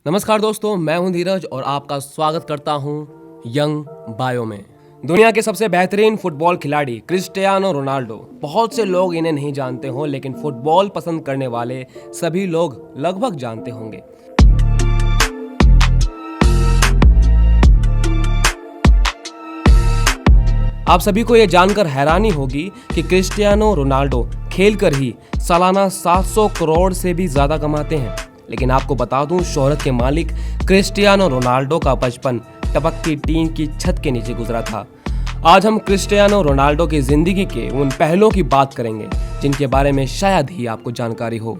नमस्कार दोस्तों, मैं हूं धीरज और आपका स्वागत करता हूं यंग बायो में। दुनिया के सबसे बेहतरीन फुटबॉल खिलाड़ी क्रिस्टियानो रोनाल्डो। बहुत से लोग इन्हें नहीं जानते हों, लेकिन फुटबॉल पसंद करने वाले सभी लोग लगभग जानते होंगे। आप सभी को यह जानकर हैरानी होगी कि क्रिस्टियानो रोनाल्डो खेलकर ही सालाना 700 करोड़ से भी ज्यादा कमाते हैं। लेकिन आपको बता दूं, शोहरत के मालिक क्रिस्टियानो रोनाल्डो का बचपन टपकती टीन की छत के नीचे गुजरा था। आज हम क्रिस्टियानो रोनाल्डो की जिंदगी के उन पहलुओं की बात करेंगे जिनके बारे में शायद ही आपको जानकारी हो।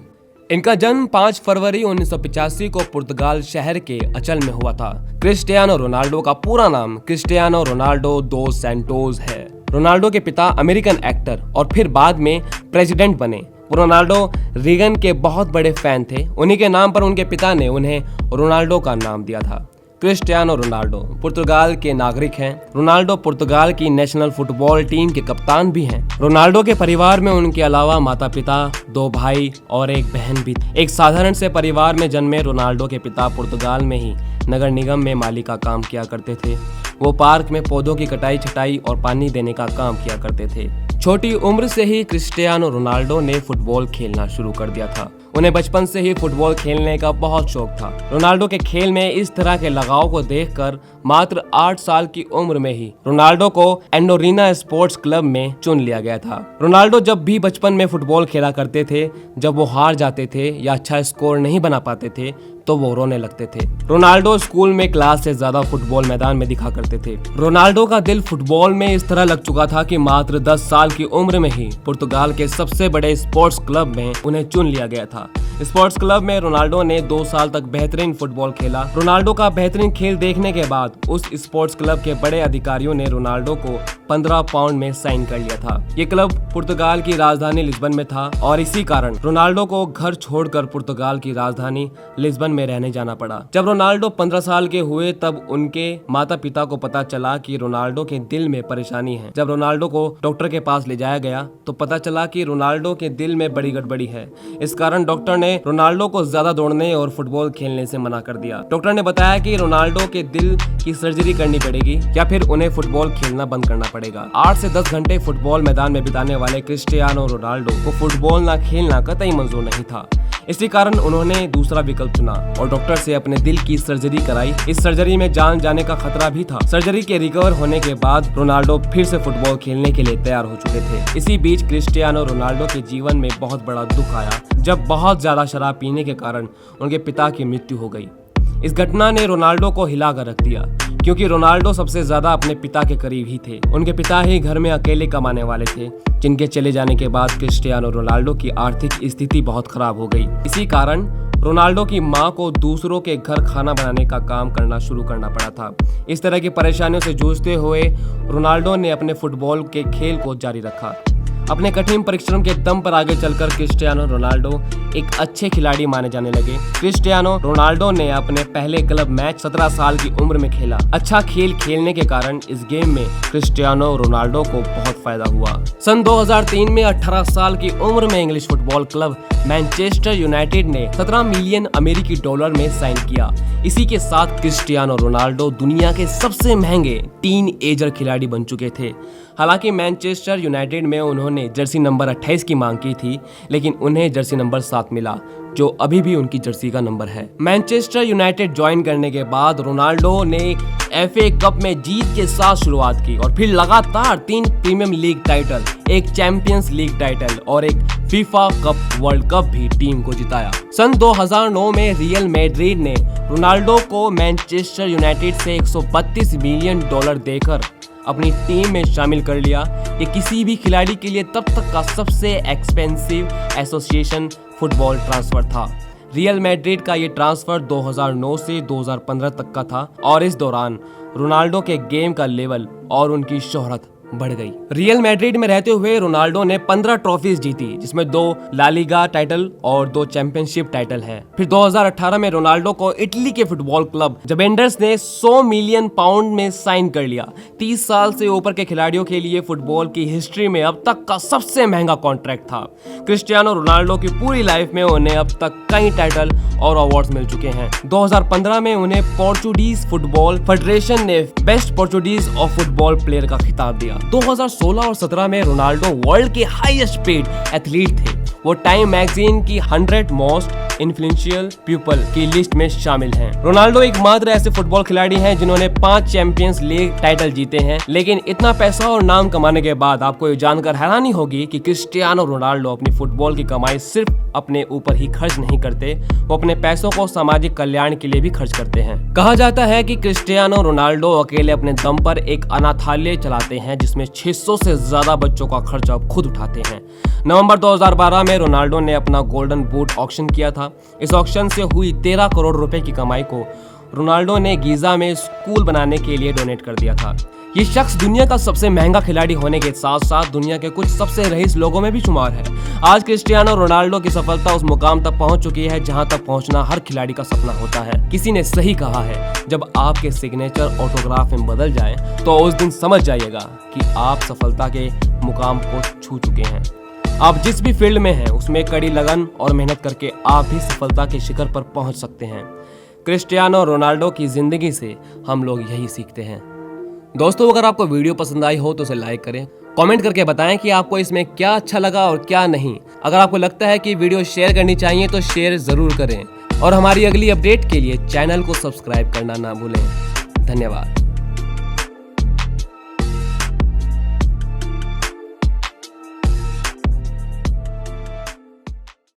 इनका जन्म 5 फरवरी 1985 को पुर्तगाल शहर के अचल में हुआ था। क्रिस्टियानो रोनाल्डो का पूरा नाम क्रिस्टियानो रोनाल्डो दोस सैंटोस है। रोनाल्डो के पिता अमेरिकन एक्टर और फिर बाद में प्रेसिडेंट बने। रोनाल्डो रीगन के बहुत बड़े फैन थे। उन्हीं के नाम पर उनके पिता ने उन्हें रोनाल्डो का नाम दिया था। क्रिस्टियानो रोनाल्डो पुर्तगाल के नागरिक हैं। रोनाल्डो पुर्तगाल की नेशनल फुटबॉल टीम के कप्तान भी हैं। रोनाल्डो के परिवार में उनके अलावा माता पिता, 2 भाई और एक बहन भी। एक साधारण से परिवार में जन्मे रोनाल्डो के पिता पुर्तगाल में ही नगर निगम में माली का काम किया करते थे। वो पार्क में पौधों की कटाई, छटाई और पानी देने का काम किया करते थे। छोटी उम्र से ही क्रिस्टियानो रोनाल्डो ने फुटबॉल खेलना शुरू कर दिया था। उन्हें बचपन से ही फुटबॉल खेलने का बहुत शौक था। रोनाल्डो के खेल में इस तरह के लगाव को देखकर मात्र 8 साल की उम्र में ही रोनाल्डो को एंडोरिना स्पोर्ट्स क्लब में चुन लिया गया था। रोनाल्डो जब भी बचपन में फुटबॉल खेला करते थे, जब वो हार जाते थे या अच्छा स्कोर नहीं बना पाते थे तो वो रोने लगते थे। रोनाल्डो स्कूल में क्लास से ज्यादा फुटबॉल मैदान में दिखा करते थे। रोनाल्डो का दिल फुटबॉल में इस तरह लग चुका था कि मात्र 10 साल की उम्र में ही पुर्तगाल के सबसे बड़े स्पोर्ट्स क्लब में उन्हें चुन लिया गया था। स्पोर्ट्स क्लब में रोनाल्डो ने 2 साल तक बेहतरीन फुटबॉल खेला। रोनाल्डो का बेहतरीन खेल देखने के बाद उस स्पोर्ट्स क्लब के बड़े अधिकारियों ने रोनाल्डो को 15 पाउंड में साइन कर लिया था। ये क्लब पुर्तगाल की राजधानी लिस्बन में था और इसी कारण रोनाल्डो को घर छोड़कर पुर्तगाल की राजधानी लिस्बन में रहने जाना पड़ा। जब रोनाल्डो 15 साल के हुए तब उनके माता पिता को पता चला कि रोनाल्डो के दिल में परेशानी है। जब रोनाल्डो को डॉक्टर के पास ले जाया गया तो पता चला कि रोनाल्डो के दिल में बड़ी गड़बड़ी है। इस कारण डॉक्टर ने रोनाल्डो को ज्यादा दौड़ने और फुटबॉल खेलने से मना कर दिया। डॉक्टर ने बताया कि रोनाल्डो के दिल की सर्जरी करनी पड़ेगी या फिर उन्हें फुटबॉल खेलना बंद करना पड़ेगा। 8 से 10 घंटे फुटबॉल मैदान में बिताने वाले क्रिस्टियानो रोनाल्डो को फुटबॉल ना खेलना कतई मंजूर नहीं था। इसी कारण उन्होंने दूसरा विकल्प चुना और डॉक्टर से अपने दिल की सर्जरी कराई। इस सर्जरी में जान जाने का खतरा भी था। सर्जरी के रिकवर होने के बाद रोनाल्डो फिर से फुटबॉल खेलने के लिए तैयार हो चुके थे। इसी बीच क्रिस्टियानो रोनाल्डो के जीवन में बहुत बड़ा दुख आया जब बहुत ज्यादा शराब पीने के कारण उनके पिता की मृत्यु हो गई। इस घटना ने रोनाल्डो को हिला कर रख दिया, क्योंकि रोनाल्डो सबसे ज्यादा अपने पिता के करीब ही थे। उनके पिता ही घर में अकेले कमाने वाले थे, जिनके चले जाने के बाद क्रिस्टियानो रोनाल्डो की आर्थिक स्थिति बहुत खराब हो गई। इसी कारण रोनाल्डो की मां को दूसरों के घर खाना बनाने का काम करना शुरू करना पड़ा था। इस तरह की परेशानियों से जूझते हुए रोनाल्डो ने अपने फुटबॉल के खेल को जारी रखा। अपने कठिन परिश्रम के दम पर आगे चलकर क्रिस्टियानो रोनाल्डो एक अच्छे खिलाड़ी माने जाने लगे। क्रिस्टियानो रोनाल्डो ने अपने पहले क्लब मैच 17 साल की उम्र में खेला। अच्छा खेल खेलने के कारण इस गेम में क्रिस्टियानो रोनाल्डो को बहुत फायदा हुआ। सन 2003 में 18 साल की उम्र में English football club Manchester United ने 17 मिलियन अमेरिकी डॉलर में साइन किया। इसी के साथ क्रिस्टियानो रोनाल्डो दुनिया के सबसे महंगे टीन एजर खिलाड़ी बन चुके थे। हालांकि मैनचेस्टर यूनाइटेड में उन्होंने जर्सी नंबर 28 की मांग की थी, लेकिन उन्हें जर्सी नंबर 7 मिला, जो अभी भी उनकी जर्सी का नंबर है। मैनचेस्टर यूनाइटेड ज्वाइन करने के बाद रोनाल्डो ने FA कप में जीत के साथ शुरुआत की और फिर लगातार 3 प्रीमियम लीग टाइटल, एक चैंपियंस लीग टाइटल और एक फीफा कप वर्ल्ड कप भी टीम को जिताया। सन 2009 में रियल मैड्रिड ने रोनाल्डो को मैनचेस्टर यूनाइटेड से 132 मिलियन डॉलर देकर अपनी टीम में शामिल कर लिया। ये किसी भी खिलाड़ी के लिए तब तक का सबसे एक्सपेंसिव एसोसिएशन फुटबॉल ट्रांसफर था। रियल मैड्रिड का ये ट्रांसफर 2009 से 2015 तक का था और इस दौरान रोनाल्डो के गेम का लेवल और उनकी शोहरत बढ़ गई। रियल मैड्रिड में रहते हुए रोनाल्डो ने 15 ट्रॉफीज जीती, जिसमें 2 ला लीगा टाइटल और 2 चैंपियनशिप टाइटल हैं। फिर 2018 में रोनाल्डो को इटली के फुटबॉल क्लब जुवेंटस ने 100 मिलियन पाउंड में साइन कर लिया। 30 साल से ऊपर के खिलाड़ियों के लिए फुटबॉल की हिस्ट्री में अब तक का सबसे महंगा कॉन्ट्रैक्ट था। क्रिस्टियानो रोनाल्डो की पूरी लाइफ में उन्हें अब तक कई टाइटल और अवार्ड्स मिल चुके हैं। 2015 में उन्हें पोर्चुगीज फुटबॉल फेडरेशन ने best Portuguese of football player का खिताब दिया। 2016 और 17 में रोनाल्डो वर्ल्ड के हाईएस्ट पेड एथलीट थे। वो टाइम मैगजीन की 100 मोस्ट इन्फ्लुएंशियल पीपल की लिस्ट में शामिल हैं। रोनाल्डो एकमात्र ऐसे फुटबॉल खिलाड़ी हैं जिन्होंने 5 चैंपियंस लीग टाइटल जीते हैं। लेकिन इतना पैसा और नाम कमाने के बाद आपको ये जानकर हैरानी होगी कि क्रिस्टियानो रोनाल्डो अपनी फुटबॉल की कमाई सिर्फ अपने ऊपर ही खर्च नहीं करते, वो अपने पैसों को सामाजिक कल्याण के लिए भी खर्च करते हैं। कहा जाता है कि क्रिस्टियानो रोनाल्डो अकेले अपने दम पर एक अनाथालय चलाते हैं, जिसमें 600 से ज्यादा बच्चों का खर्चा खुद उठाते हैं। नवंबर 2012 में रोनाल्डो ने अपना गोल्डन बूट ऑक्शन किया था। इस ऑक्शन से हुई 13 करोड़ रुपए की कमाई को रोनाल्डो ने गीजा में स्कूल बनाने के लिए डोनेट कर दिया था। ये शख्स दुनिया का सबसे महंगा खिलाड़ी होने के साथ साथ दुनिया के कुछ सबसे रईस लोगों में भी शुमार है। आज क्रिस्टियानो रोनाल्डो की सफलता उस मुकाम तक पहुंच चुकी है जहां तक पहुंचना हर खिलाड़ी का सपना होता है। किसी ने सही कहा है, जब आपके सिग्नेचर ऑटोग्राफ में बदल जाए तो उस दिन समझ जाइएगा कि आप सफलता के मुकाम को छू चुके हैं। आप जिस भी फील्ड में हैं उसमें कड़ी लगन और मेहनत करके आप भी सफलता के शिखर पर पहुंच सकते हैं। क्रिस्टियानो रोनाल्डो की जिंदगी से हम लोग यही सीखते हैं। दोस्तों, अगर आपको वीडियो पसंद आई हो तो उसे लाइक करें, कमेंट करके बताएं कि आपको इसमें क्या अच्छा लगा और क्या नहीं। अगर आपको लगता है कि वीडियो शेयर करनी चाहिए तो शेयर जरूर करें और हमारी अगली अपडेट के लिए चैनल को सब्सक्राइब करना ना भूलें। धन्यवाद।